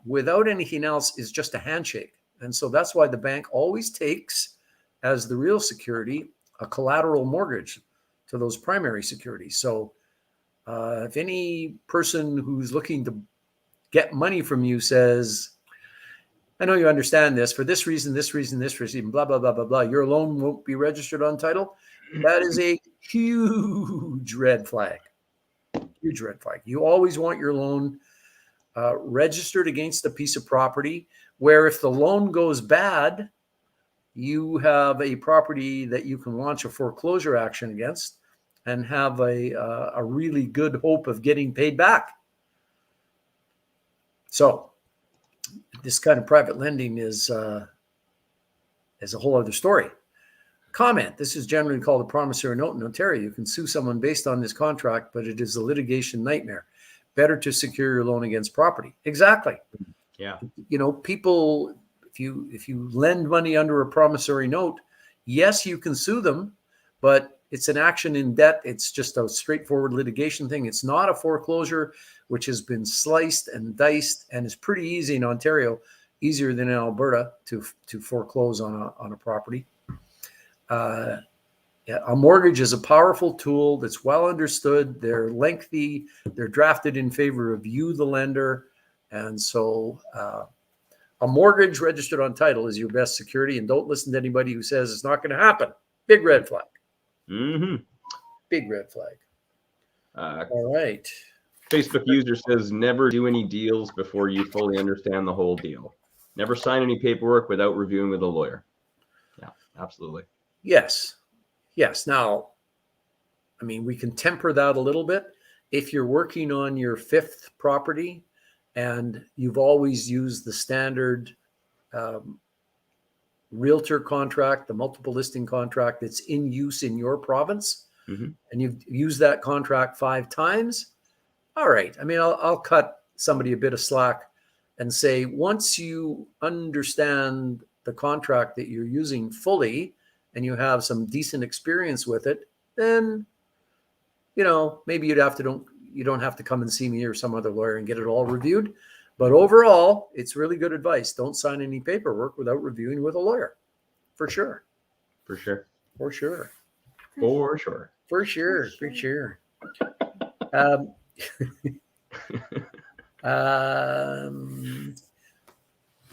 without anything else, is just a handshake. And so that's why the bank always takes as the real security a collateral mortgage to those primary securities. So if any person who's looking to get money from you says, I know you understand this, for this reason, blah, blah, blah, blah, blah, your loan won't be registered on title, that is a huge red flag. Huge red flag. You always want your loan registered against a piece of property where if the loan goes bad, you have a property that you can launch a foreclosure action against and have a really good hope of getting paid back. So this kind of private lending is a whole other story. Comment: this is generally called a promissory note in Ontario. You can sue someone based on this contract, but it is a litigation nightmare. Better to secure your loan against property. Exactly. Yeah. You know, people, if you lend money under a promissory note, yes, you can sue them, but it's an action in debt. It's just a straightforward litigation thing. It's not a foreclosure, which has been sliced and diced and is pretty easy in Ontario, easier than in Alberta to foreclose on a property. A mortgage is a powerful tool that's well understood. They're lengthy. They're drafted in favor of you, the lender. And so a mortgage registered on title is your best security. And don't listen to anybody who says it's not going to happen. Big red flag. Mm-hmm. Big red flag. All right. Facebook user says, never do any deals before you fully understand the whole deal. Never sign any paperwork without reviewing with a lawyer. Yeah, absolutely. Yes. Now, I mean, we can temper that a little bit. If you're working on your fifth property and you've always used the standard realtor contract, the multiple listing contract that's in use in your province, and you've used that contract 5 times, all right. I mean, I'll cut somebody a bit of slack and say, once you understand the contract that you're using fully, and you have some decent experience with it, then, you know, maybe you don't have to come and see me or some other lawyer and get it all reviewed. But overall, it's really good advice. Don't sign any paperwork without reviewing with a lawyer. For sure. For sure. For sure. For sure. For sure. For sure.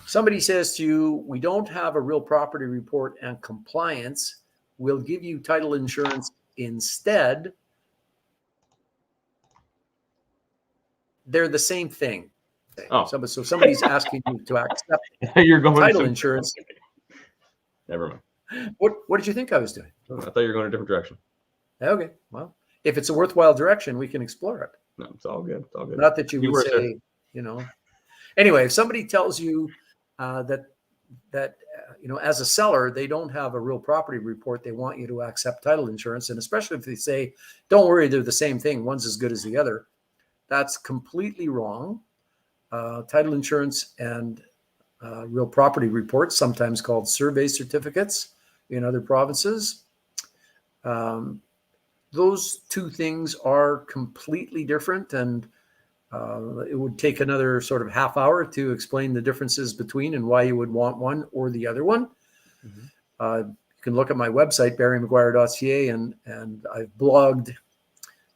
Somebody says to you, we don't have a real property report and compliance. We'll give you title insurance instead. They're the same thing. Oh. So somebody's asking you to accept You're going title insurance. Never mind. What did you think I was doing? I thought you were going a different direction. Okay. Well, if it's a worthwhile direction, we can explore it. No, it's all good. It's all good. Not that you would say, you know. Anyway, if somebody tells you that you know, as a seller, they don't have a real property report, they want you to accept title insurance, and especially if they say, don't worry, they're the same thing, one's as good as the other, that's completely wrong. Title insurance and real property reports, sometimes called survey certificates in other provinces, those two things are completely different, and it would take another sort of half hour to explain the differences between and why you would want one or the other one. You can look at my website, barrymcguire.ca, and I've blogged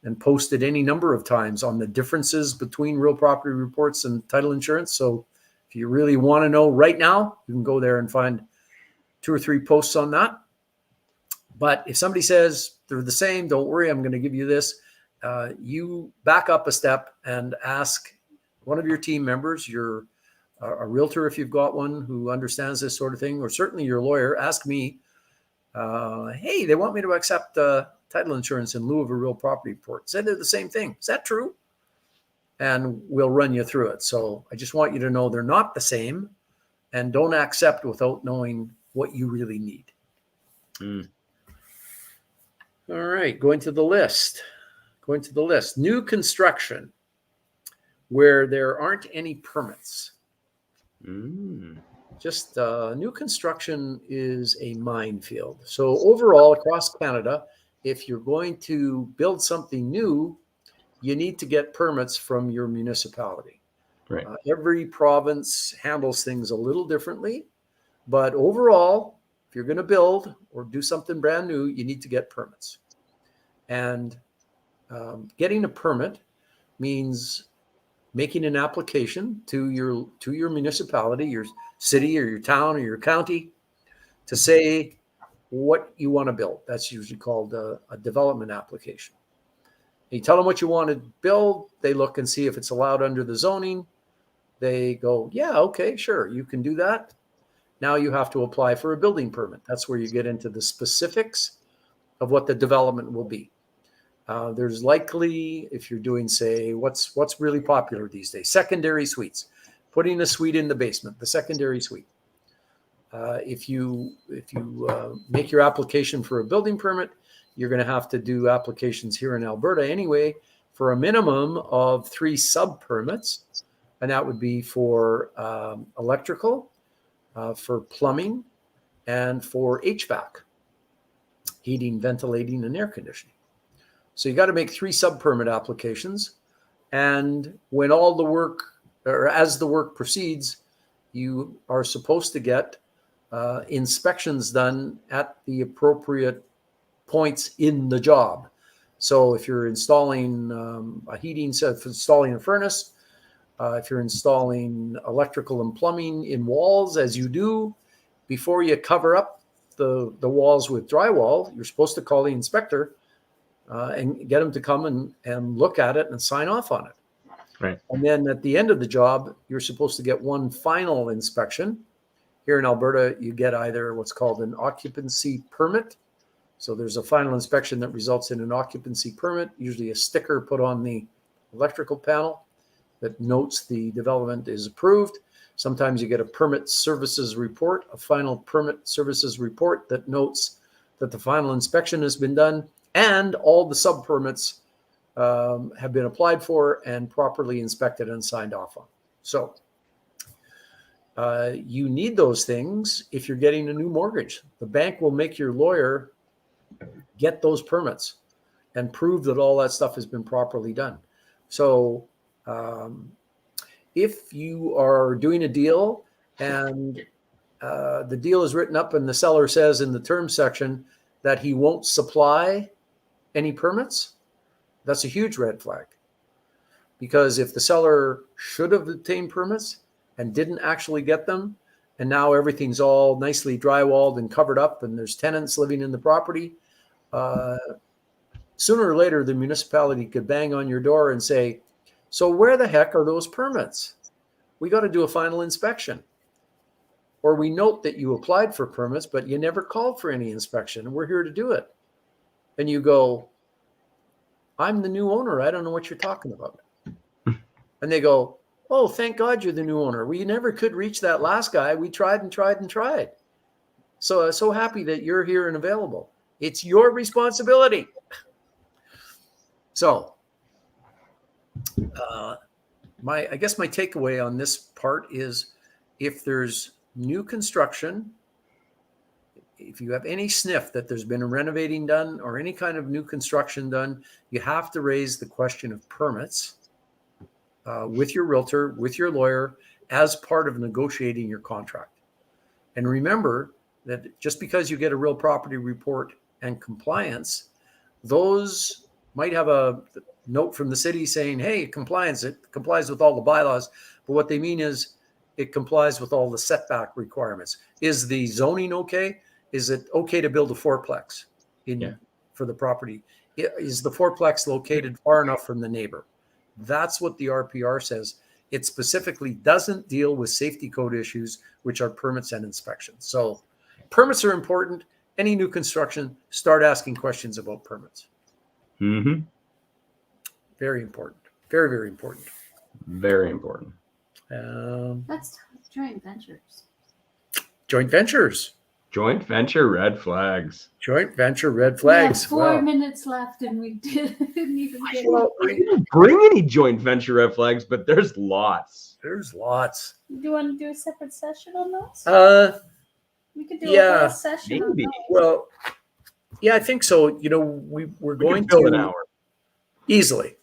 and posted any number of times on the differences between real property reports and title insurance. So if you really want to know right now, you can go there and find 2 or 3 posts on that. But if somebody says they're the same, don't worry, I'm going to give you this. You back up a step and ask one of your team members, a realtor if you've got one who understands this sort of thing, or certainly your lawyer, ask me, hey, they want me to accept title insurance in lieu of a real property report. Say they're the same thing. Is that true? And we'll run you through it. So I just want you to know they're not the same, and don't accept without knowing what you really need. All right, going to the list. New construction where there aren't any permits. Just new construction is a minefield. So overall, across Canada, if you're going to build something new, you need to get permits from your municipality. Right. Every province handles things a little differently, but overall, if you're going to build or do something brand new, you need to get permits. And getting a permit means making an application to your municipality, your city or your town or your county, to say what you want to build. That's usually called a development application. You tell them what you want to build. They look and see if it's allowed under the zoning. They go, yeah, okay, sure, you can do that. Now you have to apply for a building permit. That's where you get into the specifics of what the development will be. There's likely, if you're doing, say, what's really popular these days, secondary suites, putting a suite in the basement, the secondary suite. If you make your application for a building permit, you're going to have to do applications here in Alberta anyway for a minimum of 3 sub-permits, and that would be for electrical, for plumbing, and for HVAC, heating, ventilating, and air conditioning. So you got to make 3 sub-permit applications, and when all the work, or as the work proceeds, you are supposed to get inspections done at the appropriate points in the job. So if you're installing a heating set, if installing a furnace, if you're installing electrical and plumbing in walls, as you do, before you cover up the walls with drywall, you're supposed to call the inspector and get them to come and look at it and sign off on it. Right. And then at the end of the job, you're supposed to get one final inspection. Here in Alberta, you get either what's called an occupancy permit. So there's a final inspection that results in an occupancy permit, usually a sticker put on the electrical panel that notes the development is approved. Sometimes you get a permit services report, a final permit services report that notes that the final inspection has been done and all the sub-permits have been applied for and properly inspected and signed off on. So you need those things if you're getting a new mortgage. The bank will make your lawyer get those permits and prove that all that stuff has been properly done. So if you are doing a deal and the deal is written up and the seller says in the terms section that he won't supply any permits, that's a huge red flag. Because if the seller should have obtained permits and didn't actually get them, and now everything's all nicely drywalled and covered up and there's tenants living in the property, sooner or later the municipality could bang on your door and say, so where the heck are those permits? We got to do a final inspection. Or we note that you applied for permits, but you never called for any inspection, and we're here to do it. And you go, I'm the new owner. I don't know what you're talking about. And they go, oh, thank God you're the new owner. We never could reach that last guy. We tried and tried and tried. So I'm so happy that you're here and available. It's your responsibility. So I guess my takeaway on this part is if there's new construction, if you have any sniff that there's been a renovating done or any kind of new construction done, you have to raise the question of permits with your realtor, with your lawyer, as part of negotiating your contract. And remember that just because you get a real property report and compliance, those might have a note from the city saying, hey, it complies with all the bylaws. But what they mean is it complies with all the setback requirements. Is the zoning okay? Is it okay to build a fourplex for the property? Is the fourplex located far enough from the neighbor? That's what the RPR says. It specifically doesn't deal with safety code issues, which are permits and inspections. So permits are important. Any new construction, start asking questions about permits. Mm-hmm. Very important. Very, very important. Very important. Let's talk joint ventures. Joint ventures. Joint venture red flags. Joint venture red We have flags. 4 Wow. minutes left and we didn't even get Well, I didn't bring any joint venture red flags, but there's lots. there's lots. Do you want to do a separate session on those? We could do a yeah, whole session on maybe. those. Well, yeah, I think so. We're We going could fill an to hour. easily.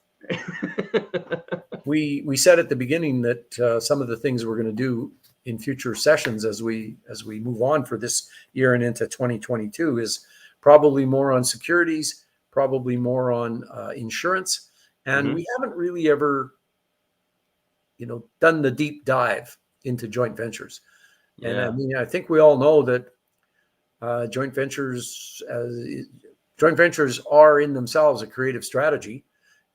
We said at the beginning that some of the things we're going to do in future sessions as we move on for this year and into 2022 is probably more on securities, probably more on insurance, and we haven't really ever, done the deep dive into joint ventures. And I mean, I think we all know that joint ventures are in themselves a creative strategy,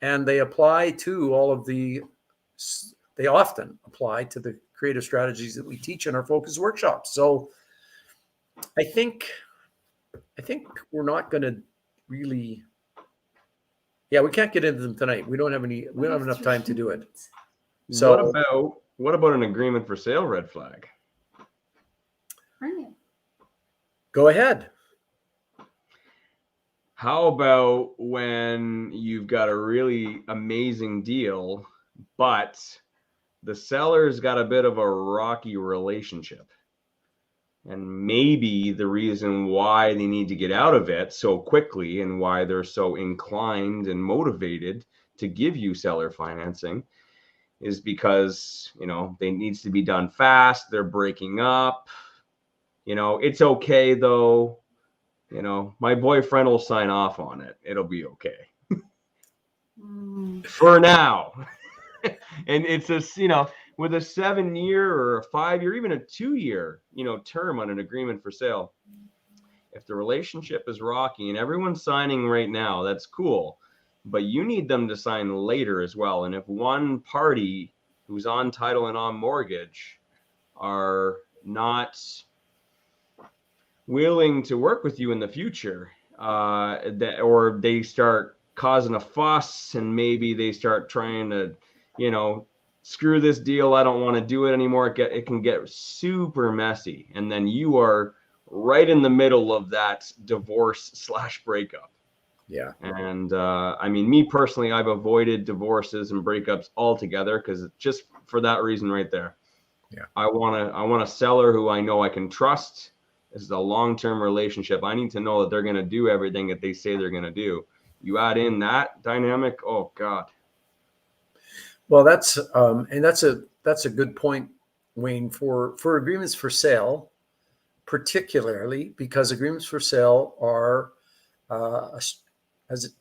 and they apply to they often apply to the creative strategies that we teach in our focus workshops. So I think we're not going to really, we can't get into them tonight. We don't have enough time to do it. So what about an agreement for sale red flag? Bring it. go ahead. How about when you've got a really amazing deal, but the seller's got a bit of a rocky relationship? And maybe the reason why they need to get out of it so quickly and why they're so inclined and motivated to give you seller financing is because, they needs to be done fast. They're breaking up. It's okay though. My boyfriend will sign off on it. It'll be okay. For now. And it's just, with a 7-year or a 5-year, even a 2-year, term on an agreement for sale, if the relationship is rocky and everyone's signing right now, that's cool, but you need them to sign later as well. And if one party who's on title and on mortgage are not willing to work with you in the future, or they start causing a fuss and maybe they start trying to, screw this deal, I don't want to do it anymore. It can get super messy. And then you are right in the middle of that divorce/breakup. Yeah. And I mean, me personally, I've avoided divorces and breakups altogether because just for that reason right there. Yeah. I want a seller who I know I can trust. This is a long-term relationship. I need to know that they're going to do everything that they say they're going to do. You add in that dynamic, oh God. Well, that's a good point, Wayne, for agreements for sale, particularly because agreements for sale are, as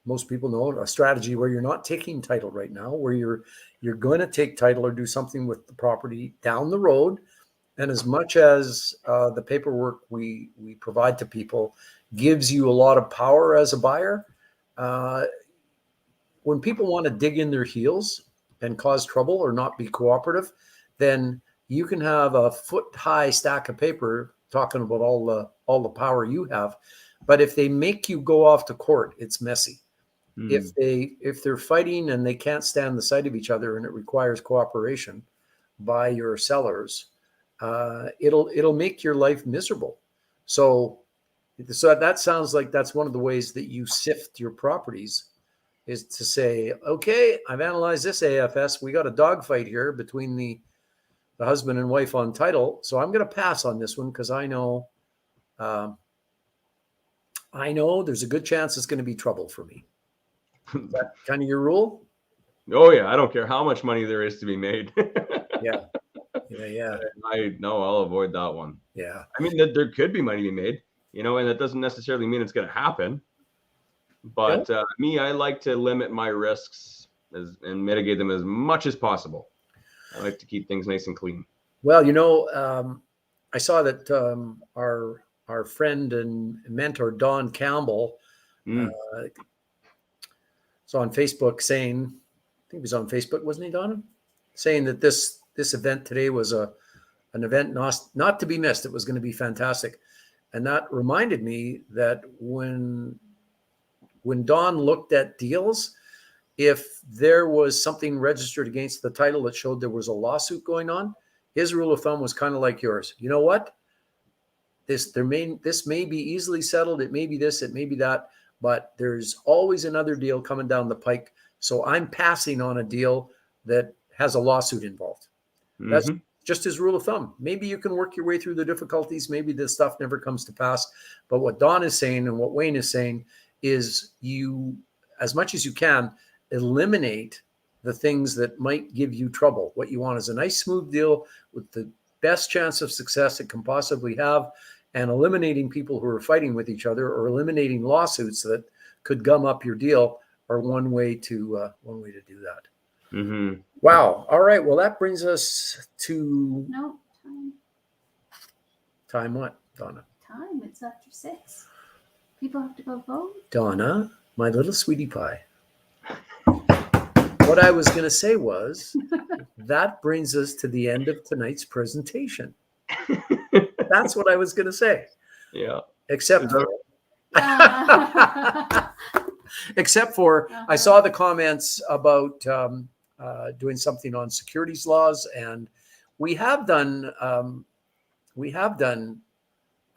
most people know, a strategy where you're not taking title right now, where you're going to take title or do something with the property down the road. And as much as the paperwork we provide to people gives you a lot of power as a buyer, when people want to dig in their heels and cause trouble or not be cooperative, then you can have a foot-high stack of paper talking about all the power you have. But if they make you go off to court, it's messy. If they're fighting and they can't stand the sight of each other and it requires cooperation by your sellers, it'll make your life miserable. So that sounds like that's one of the ways that you sift your properties, is to say, okay, I've analyzed this AFS. We got a dogfight here between the husband and wife on title. So I'm going to pass on this one because I know there's a good chance it's going to be trouble for me. Is that kind of your rule? Oh yeah. I don't care how much money there is to be made. Yeah. I'll avoid that one. Yeah. I mean, there could be money to be made, and that doesn't necessarily mean it's going to happen. But me, I like to limit my risks and mitigate them as much as possible. I like to keep things nice and clean. Well, I saw that our friend and mentor Don Campbell was on Facebook saying, I think he was on Facebook, wasn't he, Don? Saying that this event today was an event not to be missed. It was going to be fantastic. And that reminded me that when Don looked at deals, if there was something registered against the title that showed there was a lawsuit going on, his rule of thumb was kind of like yours. You know what? this may be easily settled. It may be this, it may be that, but there's always another deal coming down the pike. So I'm passing on a deal that has a lawsuit involved. That's just his rule of thumb. Maybe you can work your way through the difficulties. Maybe this stuff never comes to pass. But what Don is saying and what Wayne is saying is you, as much as you can, eliminate the things that might give you trouble. What you want is a nice, smooth deal with the best chance of success it can possibly have, and eliminating people who are fighting with each other or eliminating lawsuits that could gum up your deal are one way to do that. Wow. All right. Well, that brings us to time. Time what, Donna? Time. It's after 6. People have to go vote. Donna, my little sweetie pie. What I was going to say was that brings us to the end of tonight's presentation. That's what I was going to say. Yeah. Except for I saw the comments about doing something on securities laws, and we have done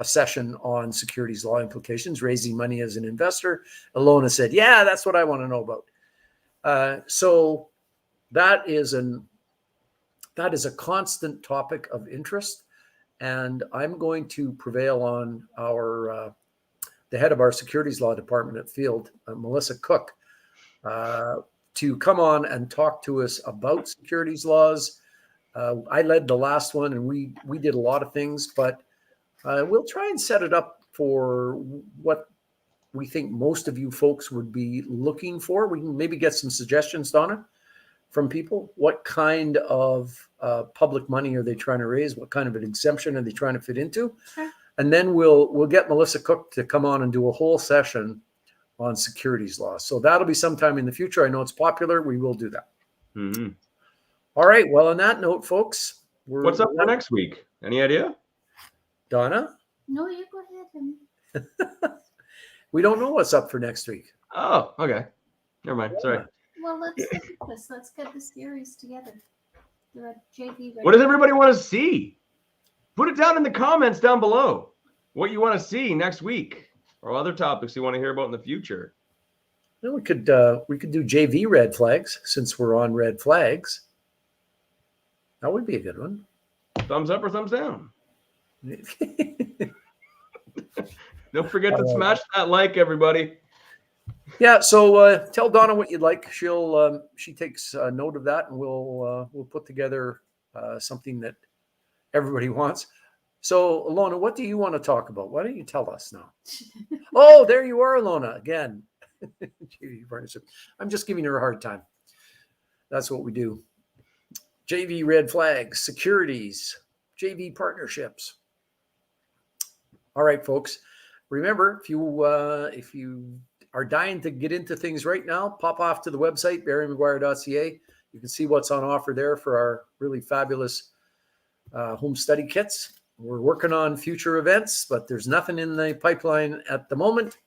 a session on securities law implications, raising money as an investor. Alona said, "Yeah, that's what I want to know about." So that is a constant topic of interest, and I'm going to prevail on the head of our securities law department at Field, Melissa Cook, to come on and talk to us about securities laws. I led the last one, and we did a lot of things, but we'll try and set it up for what we think most of you folks would be looking for. We can maybe get some suggestions, Donna, from people. What kind of public money are they trying to raise? What kind of an exemption are they trying to fit into? Sure. And then we'll get Melissa Cook to come on and do a whole session on securities law. So that'll be sometime in the future. I know it's popular. We will do that. All right. Well, on that note, folks, what's up for next week? Any idea? Donna? No, you go ahead. We don't know what's up for next week. Oh, okay. Never mind. Sorry. Well, let's get the series together. The JV. What does everybody want to see? Put it down in the comments down below. What you want to see next week, or other topics you want to hear about in the future. Well, we could do JV red flags since we're on red flags. That would be a good one. Thumbs up or thumbs down. Don't forget to smash that like, everybody. Yeah, so tell Donna what you'd like. She takes note of that, and we'll put together something that everybody wants. So, Alona, what do you want to talk about? Why don't you tell us now? Oh, there you are, Alona, again. I'm just giving her a hard time. That's what we do. JV red flags, securities, JV partnerships. All right, folks. Remember, if you are dying to get into things right now, pop off to the website, barrymcguire.ca. You can see what's on offer there for our really fabulous home study kits. We're working on future events, but there's nothing in the pipeline at the moment.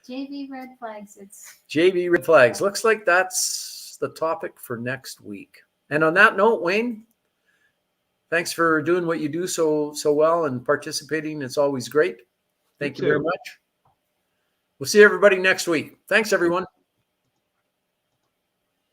JV red flags. It's JV red flags. Looks like that's the topic for next week. And on that note, Wayne, thanks for doing what you do so well and participating. It's always great. Thank you very much. We'll see everybody next week. Thanks, everyone.